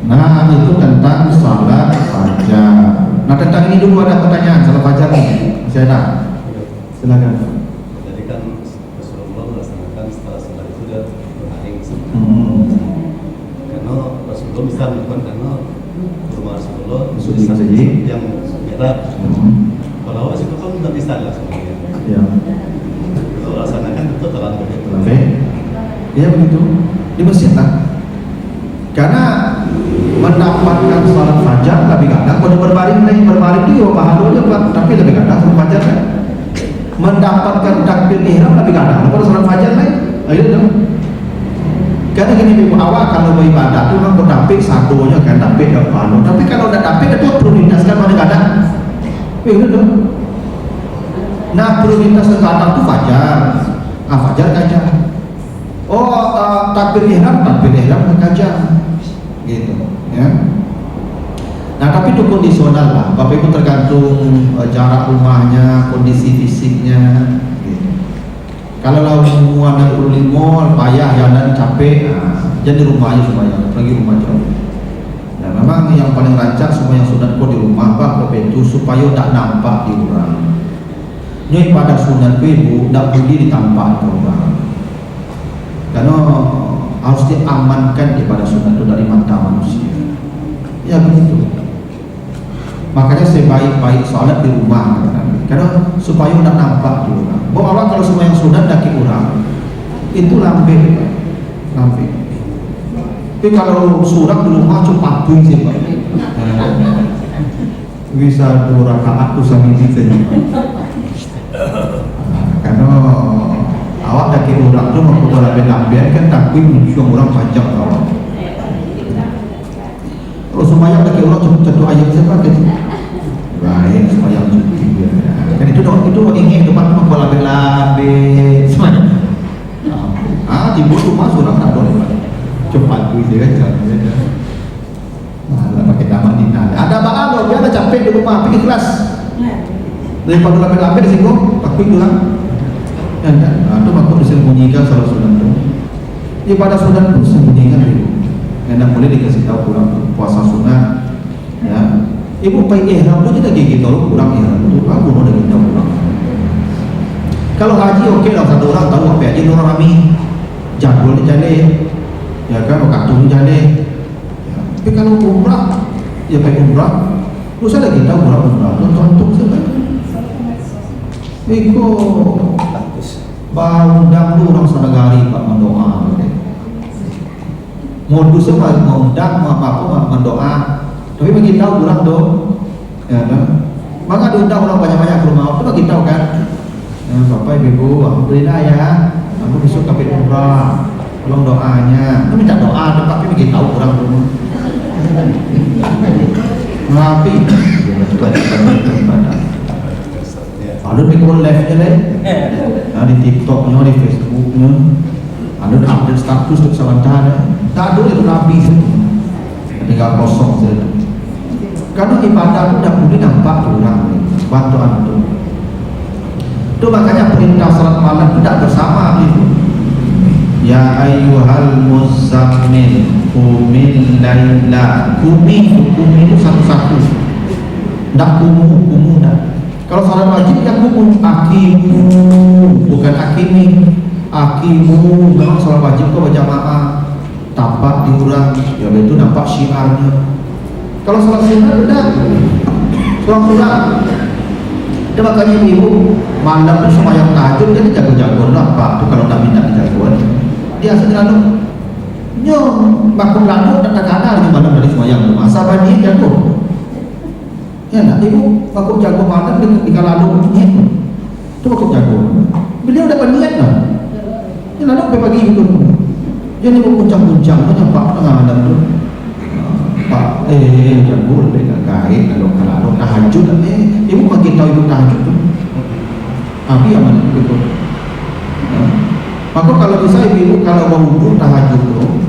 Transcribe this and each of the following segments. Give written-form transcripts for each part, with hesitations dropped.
Nah itu tentang salat fajar. Nah tentang ini dulu ada pertanyaan salat fajar nih, masih ada? Silakan. Jadi kan Rasulullah melaksanakan setelah salat itu sudah berbaring. Karena Rasulullah bisa melakukan karena rumah Rasulullah yang merah. Kalau itu kan tidak bisa lah sebenarnya. Ya. Kalau laksanakan itu terlambat. Oke. Ya begitu. Di masjid lah. Karena mendapatkan salat fajar lebih kadang kalau berbaring itu pahalanya Pak, tapi lebih kadang salat fajar kan. Mendapatkan takbir ihram lebih kadang kalau salat fajar kan. Ayo dong. Karena gini ibu awal kalau beribadah itu memang berdapik satunya kan dapik ya pahala. Tapi kalau udah dapik itu prioritaskan pada kadang. Begitu dong. Nah prioritas ke kadang itu fajar. Fajar kajar. Takbir ihram kajar. Gitu ya. Nah tapi itu kondisional lah, Bapak Ibu tergantung jarak rumahnya, kondisi fisiknya gitu. Kalau semua 65 payah jalan capek, jadi rumah aja semuanya, pergi rumah jauh. Nah memang yang paling rancak semua yang sunat kok di rumah Bapak itu supaya tak nampak di orang. Nyoi pada sunat ibu tak pergi ditampak di orang. Karena harus diamankan daripada sunat itu dari mata manusia. Ya begitu. Makanya sebaik-baik sholat di rumah karena supaya tidak nampak di orang. Bahwa kalau semua yang sunat daki orang itu lambe. Tapi kalau surat di rumah cuma patuh sih Pak. Bisa 2 rakaat tuh sama saja. Karena awak daki orang tu mampu lambe kan takwi mencium orang panjang awak. Kalau semuanya daki orang cuma satu ayat siapa gitu. Baik semuanya cuti. Kan itu ingin depan mampu lambe semuanya. Timbul rumah surang tak boleh cepat tu dia kan. Malah pakai tamat dina. Ada bahan dia ada capek di rumah pergi kelas. Daripada lambe di sini takwi pulang. Itu makhluk disembunyikan salah sunat itu. Ibadah sunat itu disembunyikan ibu. Enak boleh dikasih tahu kurang puasa sunat. Ya, ibu pakai ihram itu kita gigi tahu kurang ihram itu. Aku mau dari tahu kurang. Kalau haji oke lah satu orang tahu apa aja orang kami jago ni jadi, ya kan kartun jadi. Ya. Tapi kalau umrah, ya pakai umrah. Lu saya lagi tahu orang umrah. Tonton saja. Iko undang lu orang sanagari Pak mendoa. Modusnya Pak mengundang apa mendoa. Tapi bagi tahu kurang dong. Ya kan? Maka diundang orang banyak-banyak ke rumah. Itu bagi tahu kan. Ya, Bapak Ibu, alhamdulillah ya. Aku besok kapit umrah. Tolong doanya. Itu minta doa, tapi bagi tahu kurang dong. Rapi. Ada di live-nya deh, di TikTok-nya, di Facebook-nya, ada update status untuk sementara. Tak ada itu nabi itu, tinggal kosong saja. Karena ibadah itu tidak boleh nampak di orang, bantuan itu. Itu makanya perintah salat malam tidak bersama itu. Ya ayyuhal muzammil qumil laila. Kumi itu satu-satu. Tidak kumu dah. Kalau salat wajib yang hukum akimu, bukan akimi. Akimu memang salat wajib kau berjamaah, tampak diurang, ya itu nampak syiarnya. Kalau salat sunat udah surat. Itu makanya ibu malam itu semua yang tahajud jadi jago-jago lah Pak. Itu kalau tak minta jagoan, dia selalu nyong bakul lalu dan kadang lagi malam dari semua yang masa bani jago. Ya nak ibu aku jago malam di kalalu niat tu aku jago. Beliau dapat niat lah. Ya lalu pagi itu. Jadi ibu puncang-puncang tu nampak tengah malam tu. Pak jago lebih kait kalau tahajud ibu bagi tahu ibu tahajud tu. Tapi yang mana itu. Maka kalau bisa ibu kalau mau wudu tahajud tu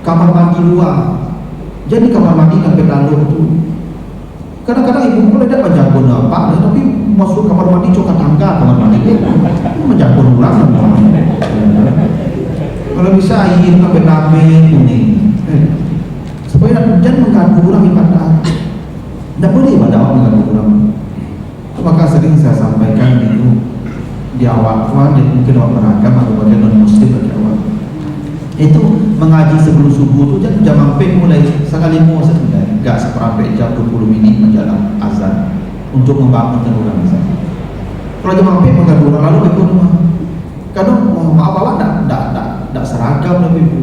kamar mandi luar. Jadi kamar mandi sampai lalu tu. Kadang-kadang ibu pun tidak menjago apa, tapi masuk kamar mandi coba tangga kamar mandi itu menjago ulang. Kalau bisa air sampai nabe kuning, supaya Tidak boleh pada orang mengganggu ulama. Maka sering saya sampaikan itu di awal, mungkin orang beragam atau bagian non muslim bagi awal. Itu mengaji sebelum subuh itu jam hampir mulai sekali mau sebenarnya, enggak seperempat jam 20 menit menjelang azan untuk membangun orang misalnya. Kalau jam hampir mengganggu orang lalu ke rumah. Kadang maaf awak tidak seragam lebih bu.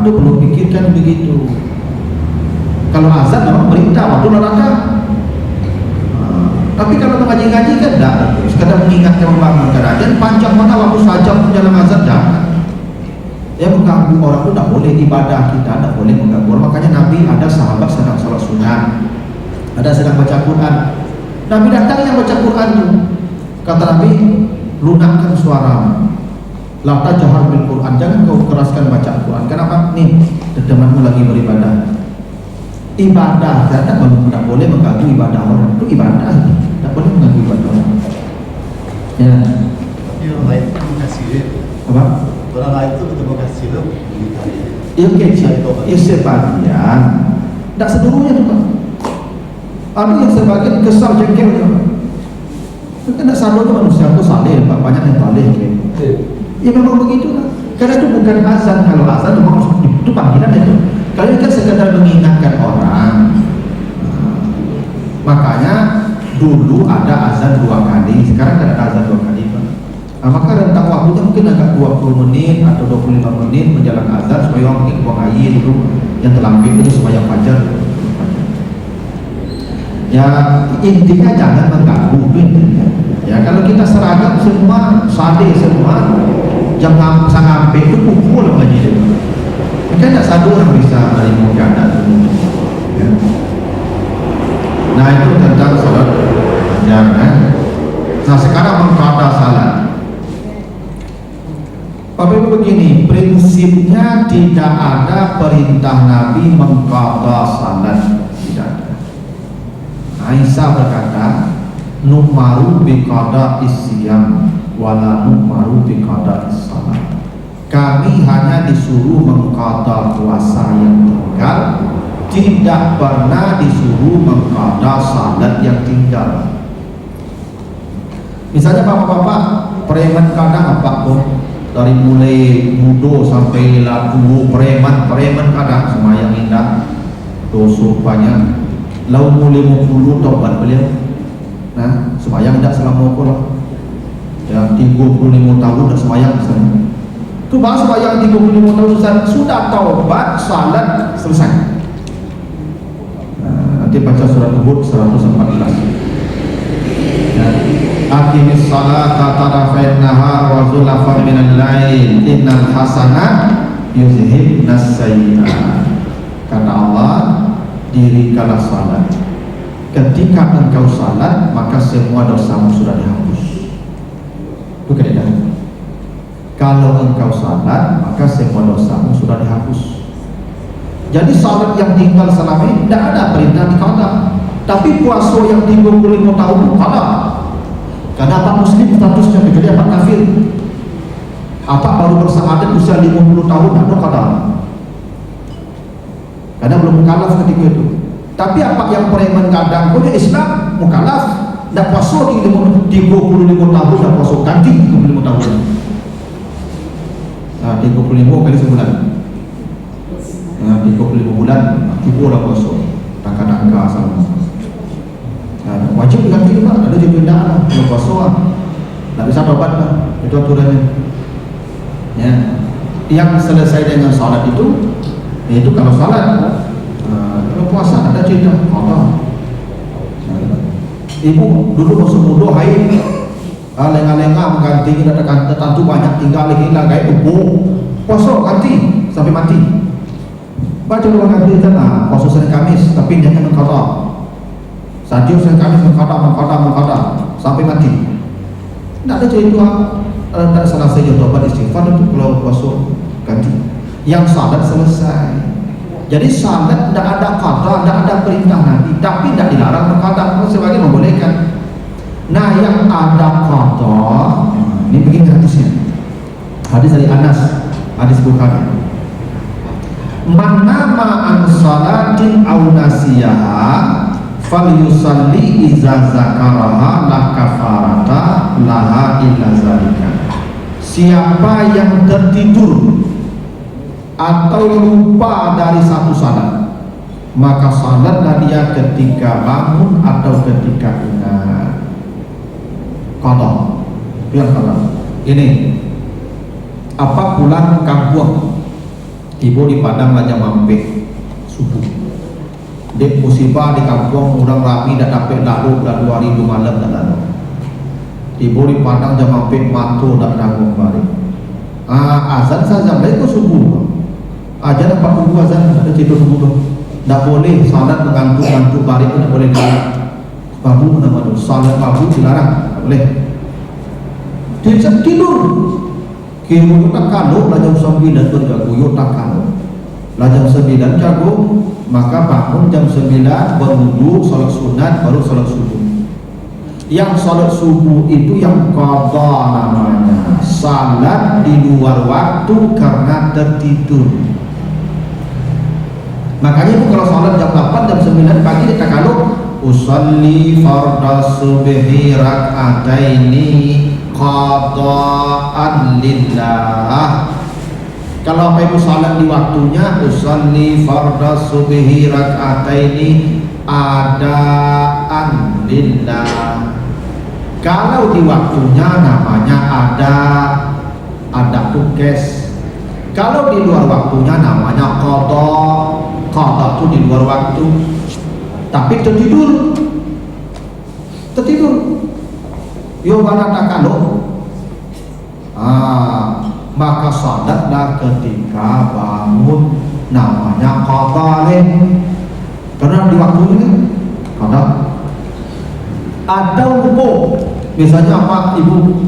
Itu perlu pikirkan begitu. Kalau azan memang perintah waktu neraka. Tapi kalau mengaji-ngaji kan tidak. Sekadar mengingatkan membangunkan aja. Panjang mana waktu saja menjelang azan jangan. Ya mengganggu orang itu tidak boleh, ibadah kita tidak boleh mengganggu orang. Makanya Nabi ada sahabat sedang sholat sunnah, ada sedang baca Quran. Nabi datang yang baca Quran itu. Kata Nabi, lunakkan suaramu. La tajhar bil Quran, jangan kau keraskan baca Quran. Kenapa? Nih, temanmu lagi beribadah. Ibadah, tidak boleh mengganggu ibadah orang. Itu ibadah, tidak boleh mengganggu ibadah orang. Ya. Tapi orang lain itu kasih Apa? orang lain itu ketemu kasih lo. Ya kecil, ya sebagian. Tidak seluruhnya tuh Pak. Ada yang sebagian kesal jengkel ya. Karena selalu manusia itu saleh, Pak. Banyak yang saleh. Ya memang begitu lah. Karena itu bukan azan. Kalau azan itu panggilan itu. Kalau ini kan sekadar mengingatkan orang. Makanya dulu ada azan 2 kali, sekarang ada azan 2 kali. Maka rentang waktunya mungkin agak 20 menit atau 25 menit menjelang azan supaya orang mungkin buang air dulu yang terlampir itu supaya fajar. Ya intinya jangan mengganggu intinya. Ya kalau kita seragam semua, saleh semua, jam sampai itu pukul lagi dia. Kan tak satu orang bisa dari mujahadah dulu. Ya. Nah itu tentang salat jangan. Nah sekarang mengqada salat. Bapak Ibu begini, prinsipnya tidak ada perintah Nabi mengqada salat, tidak ada. Aisyah berkata, numaru biqada isyam wala numaru biqada salat. Kami hanya disuruh mengqada puasa yang tinggal, tidak pernah disuruh mengqada salat yang tinggal. Misalnya bapak-bapak preman kadang apapun, dari mulai muda sampai tua preman kadang semayang indah dosa banyak. Lau mulai 50 taubat beliau. Nah, semayang tidak selama lah. Ya 35 tahun dah semayang misalnya. Itu bahas semayang 35 tahun sudah taubat, salat selesai. Nah, nanti baca surat Hud 114. Aqimis salata tarafain nahar wa zulafan minal lail innal hasanat yuzhibnas sayyi'at. Kata Allah, dirikanlah salat. Ketika engkau salat, maka semua dosamu sudah dihapus. Itu kaidah. Kalau engkau salat, maka semua dosamu sudah dihapus. Jadi salat yang tinggal selama ini tidak ada perintah diqada. Tapi puasa yang 35 tahun qada. Karena apa muslim statusnya kecuali apa kafir. Apa baru bersyahadat usia 50 tahun atau qada. Karena belum mukallaf ketika itu. Tapi apa yang preman kadang punya Islam mukallaf, dah puasa di 35 tahun, dah puasa ganti 35 tahun. Nah, 35 kali sebulan. Nah, 35 bulan cukup lah puasa. Tangka-tangka sama. Nah, wajib diganti juga, ada juga tidak lah, kalau puasa lah, tak bisa tobat lah, itu aturannya. Ya, yang selesai dengan salat itu, yaitu kalau salat, kalau puasa ada cerita, Allah. Ibu dulu masuk muda haid, lenga-lenga mengganti, ada tentu banyak tinggal lagi lah, kayak ibu puasa ganti sampai mati. Baca dulu ganti tanah, puasa Senin Kamis, tapi dia akan mengkata. Sadio Senin Kamis mengkata sampai mati. Tidak ada cerita, tidak salah saja tobat istighfar itu kalau puasa ganti. Yang salat selesai. Jadi salat tidak ada qada, tidak ada perintah Nabi, tapi tidak dilarang mengqada, sebagai membolehkan. Nah, yang ada qada, ini begini hadisnya. Hadis dari Anas, hadis Bukhari. Man nama nama an salatin aw nasiyaha falyusalli iza zakaraha la kafarata laha illa zalika. Siapa yang tertidur atau lupa dari satu salat, maka salatlah dia ketika bangun atau ketika ingat. Qadha. Biar qadha. Ini apa pulang kampung, ibu di Padang aja mampir subuh. Dek musibah di kampung orang rami dah dapat lalu dah 2000 malam dah lalu. Ibu di Padang jam mampir matu dah nanggung balik. Azan saja mereka subuh. Aja dapat tunggu azan ada tidur subuh. Tak boleh salat mengantuk-antuk balik, tak boleh dilarang. Babu nama tu salat babu dilarang, tak boleh. Dia tidur. Kira tak kalau lah jam 9 berjago, yo tak kalau. Lah jam 9 jago, maka bangun jam 9 berwudu, salat sunat, baru salat subuh. Yang salat subuh itu yang qadha namanya. Salat di luar waktu karena tertidur. Makanya itu kalau salat jam 8, jam 9 pagi kita kalau usalli fardhu subhi rak'ataini qada'an lillah. Kalau apa itu salat di waktunya, usalli fardhu subhi rak'ataini adaan lillah. Kalau di waktunya namanya ada tukes. Kalau di luar waktunya namanya qadha. Qadha itu di luar waktu. Tapi tertidur. Yo mana tak kalau maka salatlah ketika bangun namanya qadha. Karena di waktunya qadha. Ada lupa, misalnya apa ibu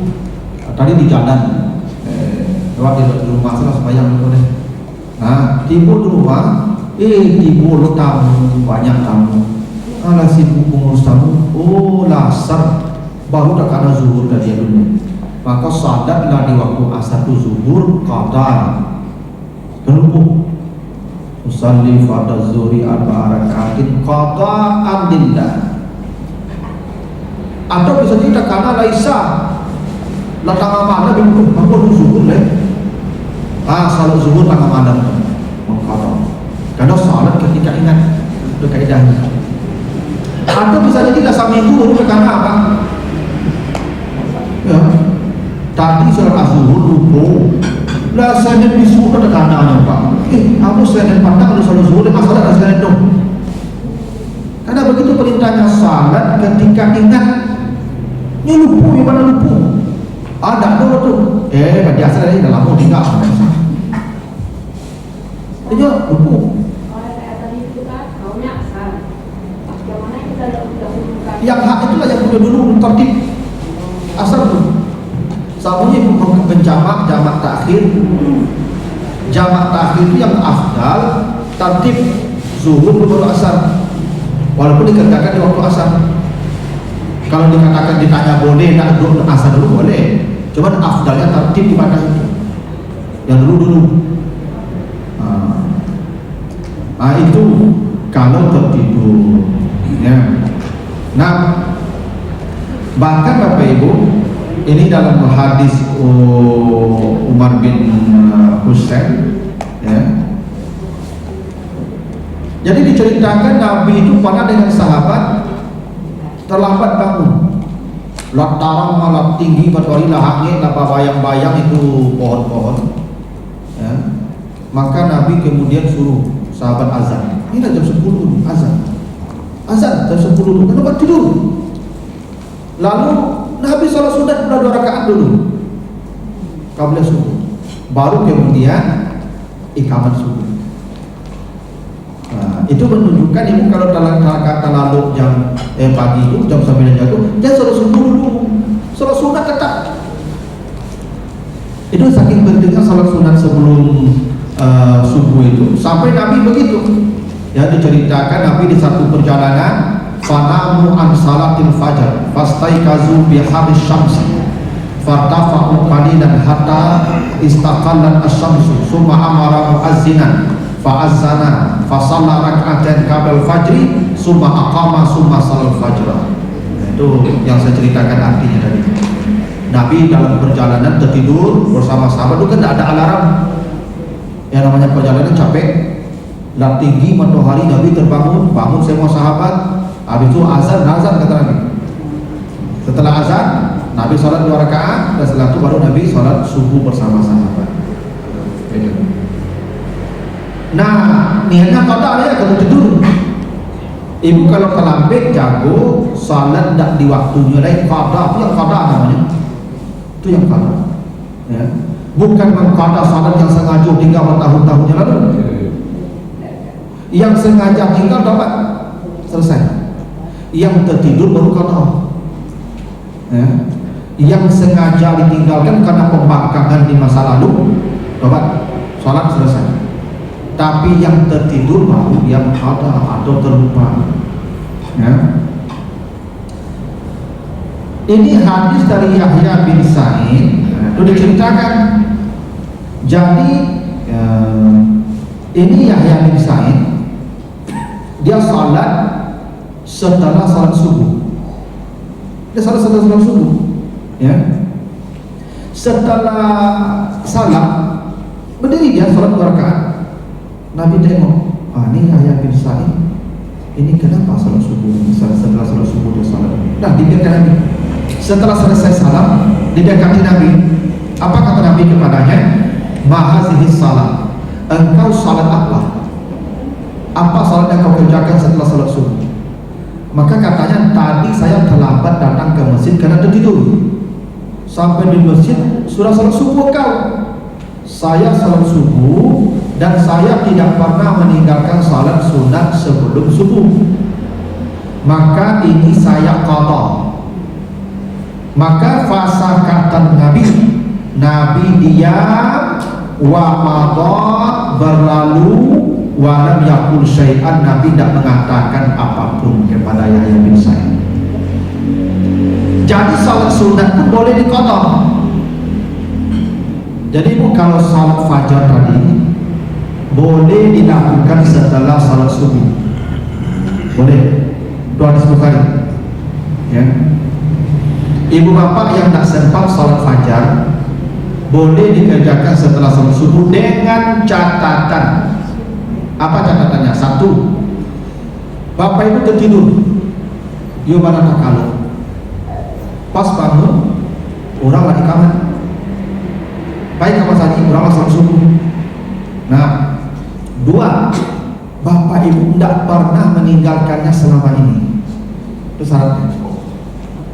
tadi di jalan lewat di rumah saya sembahyang dulu deh. Nah, tiba di rumah, tiba lo tamu, banyak tamu. Alah sibuk mengurus tamu, lasar baru dah kena zuhur dari dulu. Maka salatlah di waktu asar tu zuhur qadha. Kenapa? Usalli fardhu zuhri arba'a raka'atin qada'an lillah. Atau bisa kita karena laisa latang mana bingung apa zuhur salat zuhur tengah malam mengqadha. Karena salat ketika ingat itu kaidahnya. Atau bisa jadi dah saminggu karena apa? Ya. Tadi salat zuhur lupa. Lah saya disuruh ada kananya Pak. Aku saya pandang ada salat zuhur masalah ada saya dong. Karena begitu perintahnya salat ketika ingat. Ini lupa, yang mana lupa? Ada dulu tu. Biasa dari dalam mau tinggal. Dia lupa. Yang hak itulah yang punya dulu tertib asal tu. Sabunnya penjamak, jamak takhir. Jamak takhir itu yang afdal, tertib zuhur baru asar. Walaupun dikerjakan di waktu asar. Kalau dikatakan ditanya boleh nak duduk asar dulu boleh. Cuman afdalnya tertib ibadah itu. Yang dulu. Itu kalau tertidur. Ya. Nah, bahkan Bapak Ibu, ini dalam hadis Umar bin Husain, ya. Jadi diceritakan Nabi itu pernah dengan sahabat terlambat bangun, lataran malam tinggi kecuali lahangnya tanpa bayang-bayang itu pohon-pohon, ya. Maka Nabi kemudian suruh sahabat azan. Ini dah jam 10 azan jam 10 kenapa tidur? Lalu Nabi salat sunat 2 rakaat dulu qabla subuh, baru kemudian iqamat subuh. Itu menunjukkan ibu kalau terlalu jam pagi itu jam 9 jatuh, dia salat subuh dulu, salat sunat tetap. Itu saking pentingnya salat sunat sebelum subuh itu, sampai Nabi begitu. Ya, diceritakan Nabi di satu perjalanan, fanamu an salatil fajar, fastaikazu biharis syamsi, fartafa'u qalilan hatta istaqallat asy-syamsu, summa amara muazzinan fa'azzana fasalla rak'atain qabla fajri summa aqama summa sallal fajra. Itu yang saya ceritakan artinya tadi. Nabi dalam perjalanan tertidur bersama sahabat, itu kan tidak ada alarm. Yang namanya perjalanan capek, dan tinggi matahari, Nabi terbangun, bangun semua sahabat. Habis itu azan kata Nabi. Setelah azan, Nabi sholat 2 rakaat, dan setelah itu baru Nabi sholat subuh bersama sahabat. Nah, niatnya qada ya kalau tidur. Ibu kalau terlambat jago salat tidak di waktunya lain qada, itu yang qada namanya. Itu yang qada. Ya. Bukan mengqada salat yang sengaja tinggal bertahun-tahunnya lalu. Yang sengaja tinggal dapat selesai. Yang tertidur baru qada. Ya. Yang sengaja ditinggalkan karena pembangkangan di masa lalu dapat salat selesai. Tapi yang tertidur baru yang qada atau terlupa. Ya. Ini hadis dari Yahya bin Sa'id. Itu diceritakan. Jadi ini Yahya bin Sa'id, dia salat setelah salat subuh. Dia salat setelah salat subuh. Ya. Setelah salat berdiri dia salat 2 rakaat. Nabi tengok, ini Yahya bin Sa'id, ini kenapa salat subuh? Setelah salat subuh dia salat. Nah, dibiarkan Nabi. Setelah selesai salam, didekati Nabi. Apa kata Nabi kepadanya? Mahazihis salat. Engkau salat apa? Apa salat yang kau kerjakan setelah salat subuh? Maka katanya, tadi saya terlambat datang ke masjid karena tertidur. Sampai di masjid sudah salat subuh kau. Saya salat subuh dan saya tidak pernah meninggalkan salat sunat sebelum subuh. Maka ini saya qada. Maka fasakatan Nabi diam wa madat berlalu wa lam yaqul syai'an. Nabi tidak mengatakan apapun kepada Yahya bin Sa'id. Jadi salat sunat pun boleh diqada. Jadi kalau salat fajar tadi boleh dilakukan setelah salat subuh. Boleh. Itu hadis Bukhari. Ya. Ibu bapak yang tak sempat salat fajar boleh dikerjakan setelah salat subuh dengan catatan. Apa catatannya? 1, bapak itu tertidur, yo mana tak kalau pas bangun orang lagi kamar, baik kamar tadi orang lagi salat subuh. Nah, 2, bapak ibu tidak pernah meninggalkannya selama ini. Itu syaratnya.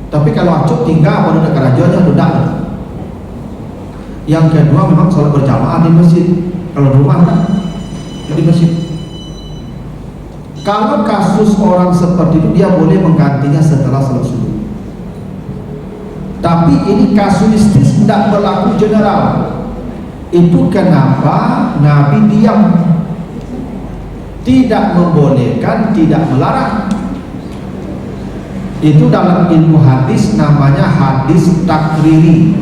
Tapi kalau acuk tinggal baru dekat rajanya sudah. Yang kedua memang sholat berjamaah di masjid. Kalau rumah di masjid. Kalau kasus orang seperti itu dia boleh menggantinya setelah sholat subuh. Tapi ini kasuistis, tidak berlaku general. Itu kenapa Nabi diam, tidak membolehkan, tidak melarang. Itu dalam ilmu hadis namanya hadis takriri.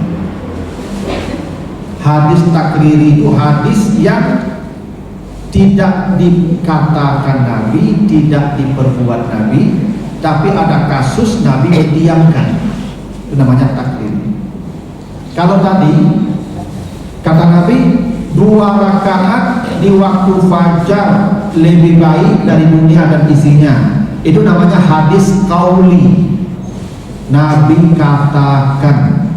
Hadis takriri itu hadis yang tidak dikatakan Nabi, tidak diperbuat Nabi, tapi ada kasus Nabi mendiamkan. Itu namanya takriri. Kalau tadi kata Nabi 2 rakaat di waktu fajar lebih baik dari dunia dan isinya. Itu namanya hadis qauli. Nabi katakan.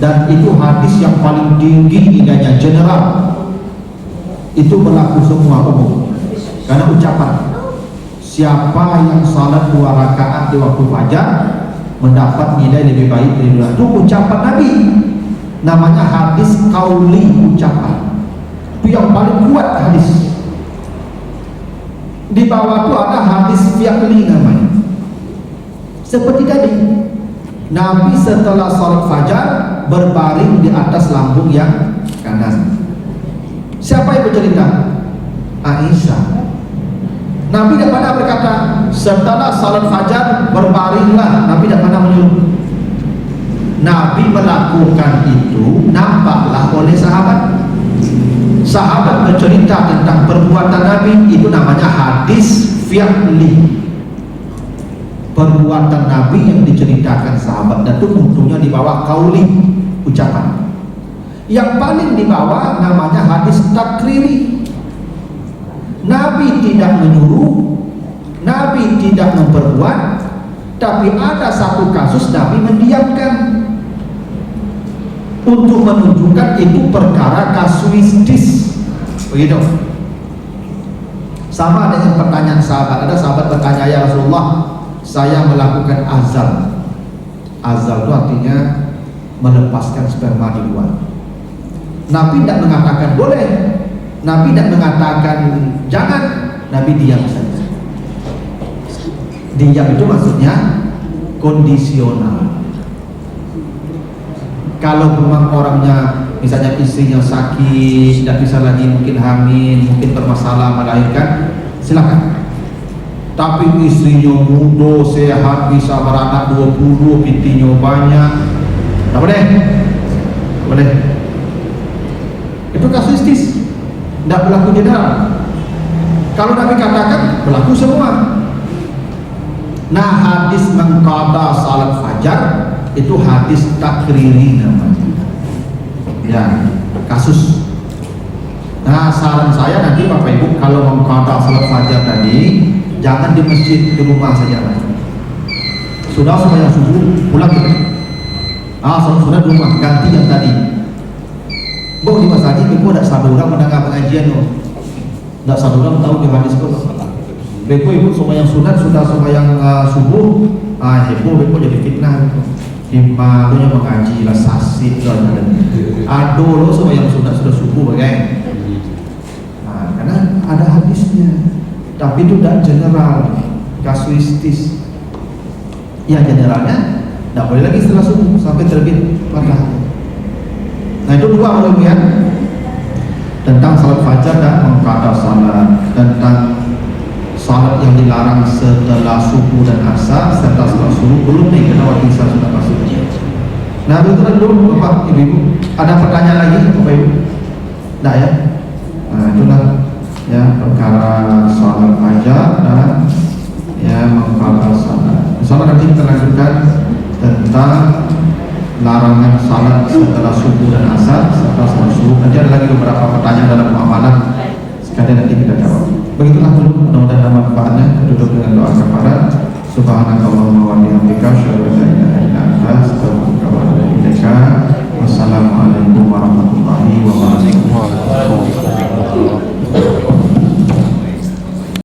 Dan itu hadis yang paling tinggi nilainya, general. Itu berlaku semua umum. Karena ucapan, siapa yang salat 2 rakaat di waktu fajar mendapat nilai lebih baik dari dunia. Itu ucapan Nabi. Namanya hadis qauli, ucapan. Itu yang paling kuat hadis. Di bawah itu ada hadis fi'li namanya. Seperti tadi, Nabi setelah salat fajar berbaring di atas lambung yang kanan. Siapa yang bercerita? Aisyah. Nabi tidak pernah berkata setelah salat fajar berbaringlah. Nabi tidak pernah menyuruh. Nabi melakukan itu nampaklah oleh sahabat. Sahabat bercerita tentang perbuatan Nabi, itu namanya hadis fi'li, perbuatan Nabi yang diceritakan sahabat, dan itu untungnya dibawa kauli, ucapan. Yang paling dibawa namanya hadis takriri. Nabi tidak menyuruh, Nabi tidak memperbuat, tapi ada satu kasus Nabi mendiamkan untuk menunjukkan itu perkara kasuistis. Begitu. Sama dengan pertanyaan sahabat. Ada sahabat bertanya, ya Rasulullah, saya melakukan azal. Azal itu artinya melepaskan sperma di luar. Nabi tidak mengatakan boleh, Nabi tidak mengatakan jangan, Nabi diam saja. Diam itu maksudnya kondisional. Kalau memang orangnya, misalnya istrinya sakit, tidak bisa lagi mungkin hamil, mungkin bermasalah melahirkan, silakan. Tapi istrinya muda, sehat, bisa beranak 20, bintinya banyak, tak boleh. Boleh. Itu kasuistis, tidak berlaku general. Kalau Nabi katakan berlaku semua. Nah, hadis mengqada salat fajar itu hadis takriri namanya. Ya, kasus. Nah, saran saya nanti Bapak Ibu kalau mengqada salat fajar tadi, jangan di masjid, di rumah saja. Sudah sembahyang subuh, pulang kita. Sudah di rumah, ganti yang tadi. Bok di masjid, beko tidak satu orang mendengar pengajian loh. Tidak satu orang tahu di hadis kok. Beko ibu sembahyang sunat, sudah sembahyang subuh, beko jadi fitnah. Malunya mengaji lah sasid lah. Aduh lo sembahyang sunat sudah subuh bagai. Karena ada hadisnya. Tapi itu tidak general, kasuistis. Ya generalnya tidak boleh lagi setelah subuh sampai terbit matahari. Nah itu dua ya, tentang salat fajar dan mengqada salat, tentang salat yang dilarang setelah subuh dan asar, serta setelah subuh belum nih karena waktu isya sudah masuk. Nah itu dulu Bapak Ibu, ada pertanyaan lagi Bapak Ibu? Tidak ya? Nah itulah ya perkara salat fajar dan ya mengqada salat. Insyaallah nanti kita lanjutkan tentang larangan salat setelah subuh dan asar, setelah subuh. Nanti ada lagi beberapa pertanyaan dalam muamalah, sekalian nanti kita jawab. Begitulah dulu, mudah-mudahan ada manfaatnya. Tutup dengan doa kafarat. Subhanakallahumma wa bihamdika, asyhadu an la ilaha illa anta, astaghfiruka wa atubu ilaik. Wassalamualaikum warahmatullahi wabarakatuh.